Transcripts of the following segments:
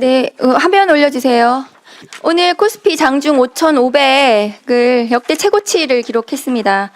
네, 화면 올려주세요. 오늘 코스피 장중 5,500을 역대 최고치를 기록했습니다.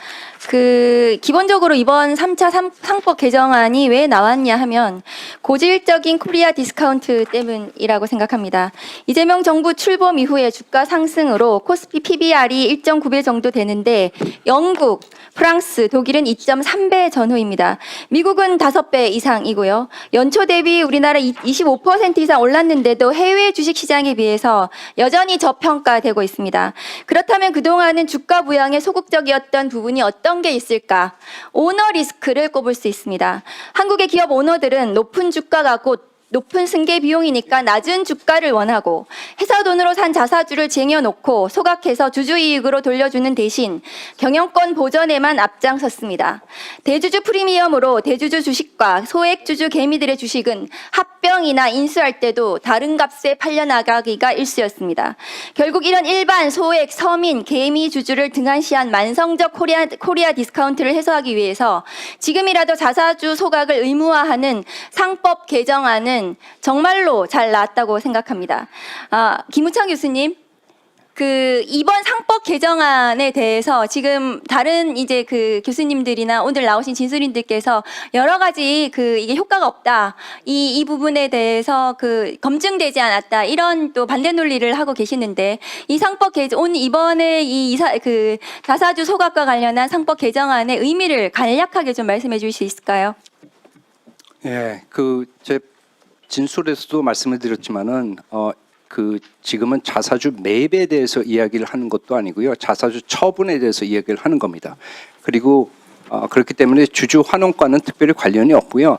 기본적으로 이번 3차 상법 개정안이 왜 나왔냐 하면 고질적인 코리아 디스카운트 때문이라고 생각합니다. 이재명 정부 출범 이후에 주가 상승으로 코스피 PBR이 1.9배 정도 되는데 영국, 프랑스, 독일은 2.3배 전후입니다. 미국은 5배 이상이고요. 연초 대비 우리나라 25% 이상 올랐는데도 해외 주식시장에 비해서 여전히 저평가되고 있습니다. 그렇다면 그동안은 주가 부양에 소극적이었던 부분이 어떤 게 있을까? 오너 리스크를 꼽을 수 있습니다. 한국의 기업 오너들은 높은 주가가 곧 높은 승계 비용이니까 낮은 주가를 원하고 회사 돈으로 산 자사주를 쟁여놓고 소각해서 주주이익으로 돌려주는 대신 경영권 보전에만 앞장섰습니다. 대주주 프리미엄으로 대주주 주식과 소액주주 개미들의 주식은 합병이나 인수할 때도 다른 값에 팔려나가기가 일쑤였습니다. 결국 이런 일반 소액 서민 개미 주주를 등한시한 만성적 코리아 디스카운트를 해소하기 위해서 지금이라도 자사주 소각을 의무화하는 상법 개정안은 정말로 잘 나왔다고 생각합니다. 김우창 교수님, 이번 상법 개정안에 대해서 지금 다른 이제 교수님들이나 오늘 나오신 진술인들께서 여러 가지 이게 효과가 없다, 이 부분에 대해서 검증되지 않았다, 이런 또 반대 논리를 하고 계시는데 이 상법 개정 이번에 자사주 소각과 관련한 상법 개정안의 의미를 간략하게 좀 말씀해 주실 수 있을까요? 예, 제 진술에서도 말씀을 드렸지만은 지금은 자사주 매입에 대해서 이야기를 하는 것도 아니고요, 자사주 처분에 대해서 이야기를 하는 겁니다. 그리고 그렇기 때문에 주주 환원과는 특별히 관련이 없고요.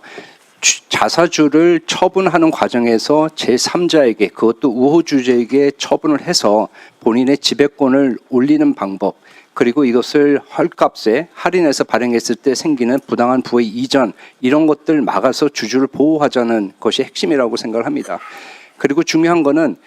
자사주를 처분하는 과정에서 제3자에게, 그것도 우호주주에게 처분을 해서 본인의 지배권을 올리는 방법, 그리고 이것을 헐값에 할인해서 발행했을 때 생기는 부당한 부의 이전, 이런 것들 막아서 주주를 보호하자는 것이 핵심이라고 생각을 합니다. 그리고 중요한 거는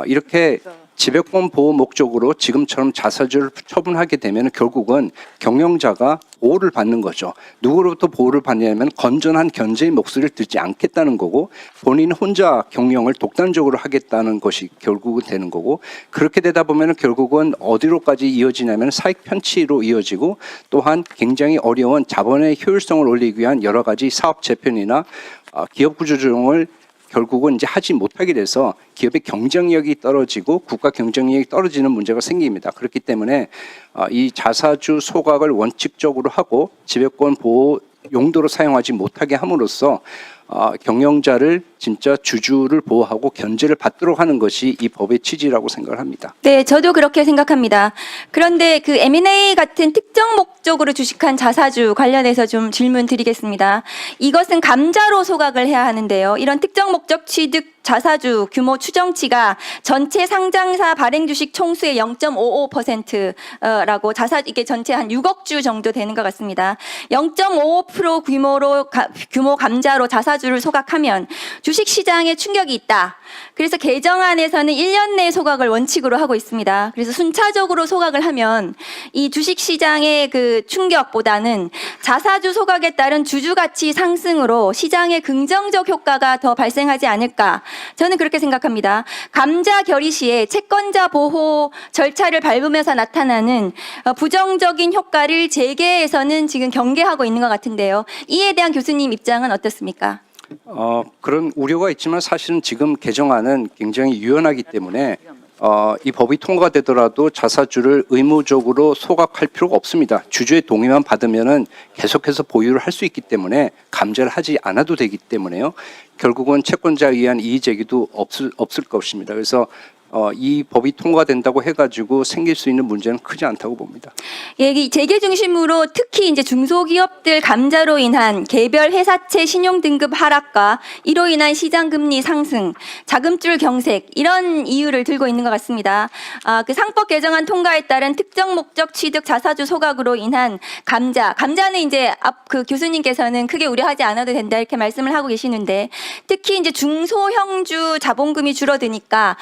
이렇게 지배권 보호 목적으로 지금처럼 자사주를 처분하게 되면 결국은 경영자가 보호를 받는 거죠. 누구로부터 보호를 받냐면 건전한 견제의 목소리를 듣지 않겠다는 거고, 본인 혼자 경영을 독단적으로 하겠다는 것이 결국은 되는 거고, 그렇게 되다 보면 결국은 어디로까지 이어지냐면 사익 편취로 이어지고, 또한 굉장히 어려운 자본의 효율성을 올리기 위한 여러 가지 사업 재편이나 기업 구조 조정을 결국은 이제 하지 못하게 돼서 기업의 경쟁력이 떨어지고 국가 경쟁력이 떨어지는 문제가 생깁니다. 그렇기 때문에 이 자사주 소각을 원칙적으로 하고 지배권 보호 용도로 사용하지 못하게 함으로써 경영자를 진짜 주주를 보호하고 견제를 받도록 하는 것이 이 법의 취지라고 생각을 합니다. 네, 저도 그렇게 생각합니다. 그런데 M&A 같은 특정 목적으로 주식한 자사주 관련해서 좀 질문 드리겠습니다. 이것은 감자로 소각을 해야 하는데요. 이런 특정 목적 취득 자사주 규모 추정치가 전체 상장사 발행 주식 총수의 0.55%라고 이게 전체 한 6억 주 정도 되는 것 같습니다. 0.55% 규모 감자로 자사주를 소각하면 주식 시장에 충격이 있다. 그래서 개정안에서는 1년 내 소각을 원칙으로 하고 있습니다. 그래서 순차적으로 소각을 하면 이 주식 시장의 충격보다는 자사주 소각에 따른 주주 가치 상승으로 시장에 긍정적 효과가 더 발생하지 않을까. 저는 그렇게 생각합니다. 감자 결의 시에 채권자 보호 절차를 밟으면서 나타나는 부정적인 효과를 재계에서는 지금 경계하고 있는 것 같은데요. 이에 대한 교수님 입장은 어떻습니까? 그런 우려가 있지만 사실은 지금 개정안은 굉장히 유연하기 때문에 이 법이 통과되더라도 자사주를 의무적으로 소각할 필요가 없습니다. 주주의 동의만 받으면은 계속해서 보유를 할 수 있기 때문에 감자를 하지 않아도 되기 때문에요. 결국은 채권자에 의한 이의 제기도 없을 것입니다. 그래서 이 법이 통과된다고 해가지고 생길 수 있는 문제는 크지 않다고 봅니다. 예, 이 재계 중심으로 특히 이제 중소기업들 감자로 인한 개별 회사채 신용 등급 하락과 이로 인한 시장 금리 상승, 자금줄 경색, 이런 이유를 들고 있는 것 같습니다. 상법 개정안 통과에 따른 특정 목적 취득 자사주 소각으로 인한 감자는 이제 교수님께서는 크게 우려하지 않아도 된다 이렇게 말씀을 하고 계시는데, 특히 이제 중소형주 자본금이 줄어드니까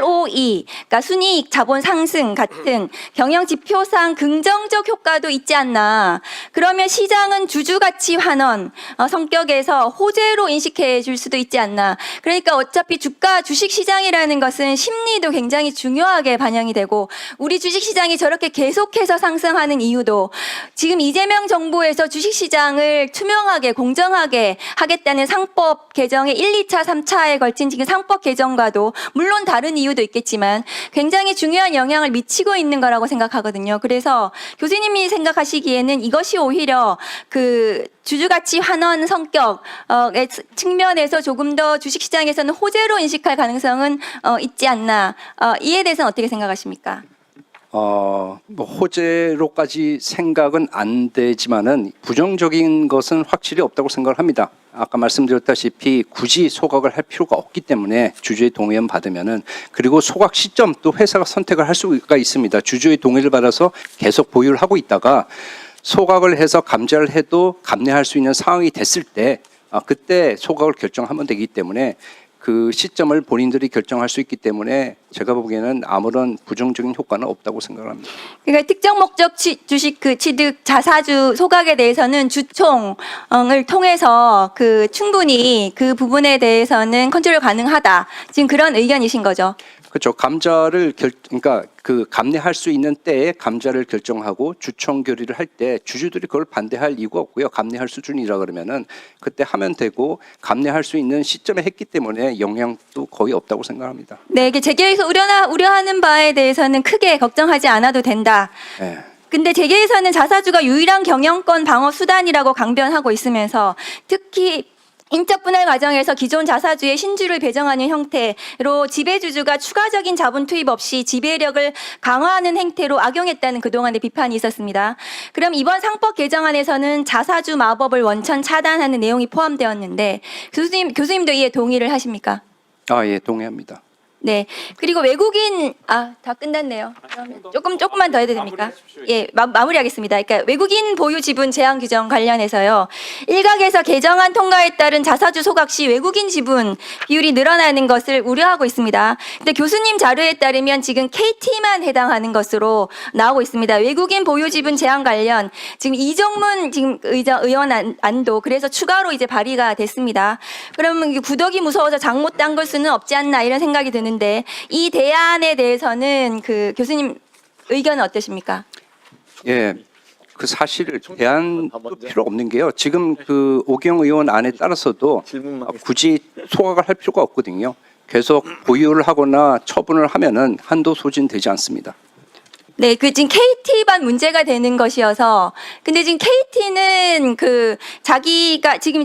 ROE, 그러니까 순이익, 자본 상승 같은 경영 지표상 긍정적 효과도 있지 않나. 그러면 시장은 주주가치 환원 성격에서 호재로 인식해 줄 수도 있지 않나. 그러니까 어차피 주식 시장이라는 것은 심리도 굉장히 중요하게 반영이 되고 우리 주식 시장이 저렇게 계속해서 상승하는 이유도 지금 이재명 정부에서 주식 시장을 투명하게 공정하게 하겠다는 상법 개정의 1, 2차, 3차에 걸친 지금 상법 개정과도 물론 다른 이유도 있겠지만 굉장히 중요한 영향을 미치고 있는 거라고 생각하거든요. 그래서 교수님이 생각하시기에는 이것이 오히려 그 주주가치 환원 성격의 측면에서 조금 더 주식시장에서는 호재로 인식할 가능성은 있지 않나. 이에 대해서는 어떻게 생각하십니까? 뭐 호재로까지 생각은 안 되지만은 부정적인 것은 확실히 없다고 생각을 합니다. 아까 말씀드렸다시피 굳이 소각을 할 필요가 없기 때문에 주주의 동의만 받으면은 그리고 소각 시점 또 회사가 선택을 할 수가 있습니다. 주주의 동의를 받아서 계속 보유를 하고 있다가 소각을 해서 감자를 해도 감내할 수 있는 상황이 됐을 때 그때 소각을 결정하면 되기 때문에 그 시점을 본인들이 결정할 수 있기 때문에 제가 보기에는 아무런 부정적인 효과는 없다고 생각합니다. 그러니까 특정 목적 주식 그 취득 자사주 소각에 대해서는 주총을 통해서 그 충분히 그 부분에 대해서는 컨트롤 가능하다. 지금 그런 의견이신 거죠? 그렇죠. 감자를 그러니까 그 감내할 수 있는 때에 감자를 결정하고 주총 결의를 할 때 주주들이 그걸 반대할 이유가 없고요. 감내할 수준이라 그러면은 그때 하면 되고 감내할 수 있는 시점에 했기 때문에 영향도 거의 없다고 생각합니다. 네, 이게 재계에서 우려하는 바에 대해서는 크게 걱정하지 않아도 된다. 네. 근데 재계에서는 자사주가 유일한 경영권 방어 수단이라고 강변하고 있으면서 특히 인적 분할 과정에서 기존 자사주의 신주를 배정하는 형태로 지배주주가 추가적인 자본 투입 없이 지배력을 강화하는 행태로 악용했다는 그동안의 비판이 있었습니다. 그럼 이번 상법 개정안에서는 자사주 마법을 원천 차단하는 내용이 포함되었는데 교수님도 이에 동의를 하십니까? 예, 동의합니다. 네. 그리고 외국인 다 끝났네요. 그러면 조금만 더 해도 됩니까? 예, 마무리하겠습니다. 그러니까 외국인 보유 지분 제한 규정 관련해서요. 일각에서 개정안 통과에 따른 자사주 소각 시 외국인 지분 비율이 늘어나는 것을 우려하고 있습니다. 근데 교수님 자료에 따르면 지금 KT만 해당하는 것으로 나오고 있습니다. 외국인 보유 지분 제한 관련 지금 이정문 지금 의원 안도 그래서 추가로 이제 발의가 됐습니다. 그러면 구더기 무서워서 장 못 담글 수는 없지 않나 이런 생각이 드는데 이 대안에 대해서는 그 교수님 의견은 어떠십니까? 예, 그 사실 대안도 필요 없는 게요. 지금 그 오경 의원 안에 따라서도 굳이 소각을 할 필요가 없거든요. 계속 보유를 하거나 처분을 하면은 한도 소진되지 않습니다. 네, 그 지금 KT만 문제가 되는 것이어서 근데 지금 KT는 그 자기가 지금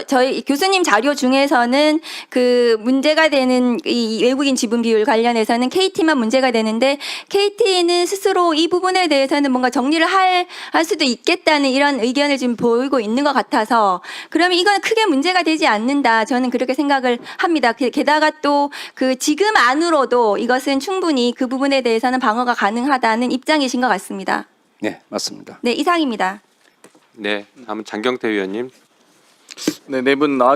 저희 교수님 자료 중에서는 그 문제가 되는 이 외국인 지분 비율 관련해서는 KT만 문제가 되는데 KT는 스스로 이 부분에 대해서는 뭔가 정리를 할 수도 있겠다는 이런 의견을 지금 보이고 있는 것 같아서 그러면 이건 크게 문제가 되지 않는다. 저는 그렇게 생각을 합니다. 게다가 또 그 지금 안으로도 이것은 충분히 그 부분에 대해서는 방어가 가능하다는 입장이신 것 같습니다. 네, 맞습니다. 네, 이상입니다. 네, 다음은 장경태 위원님. 네, 네 분 나와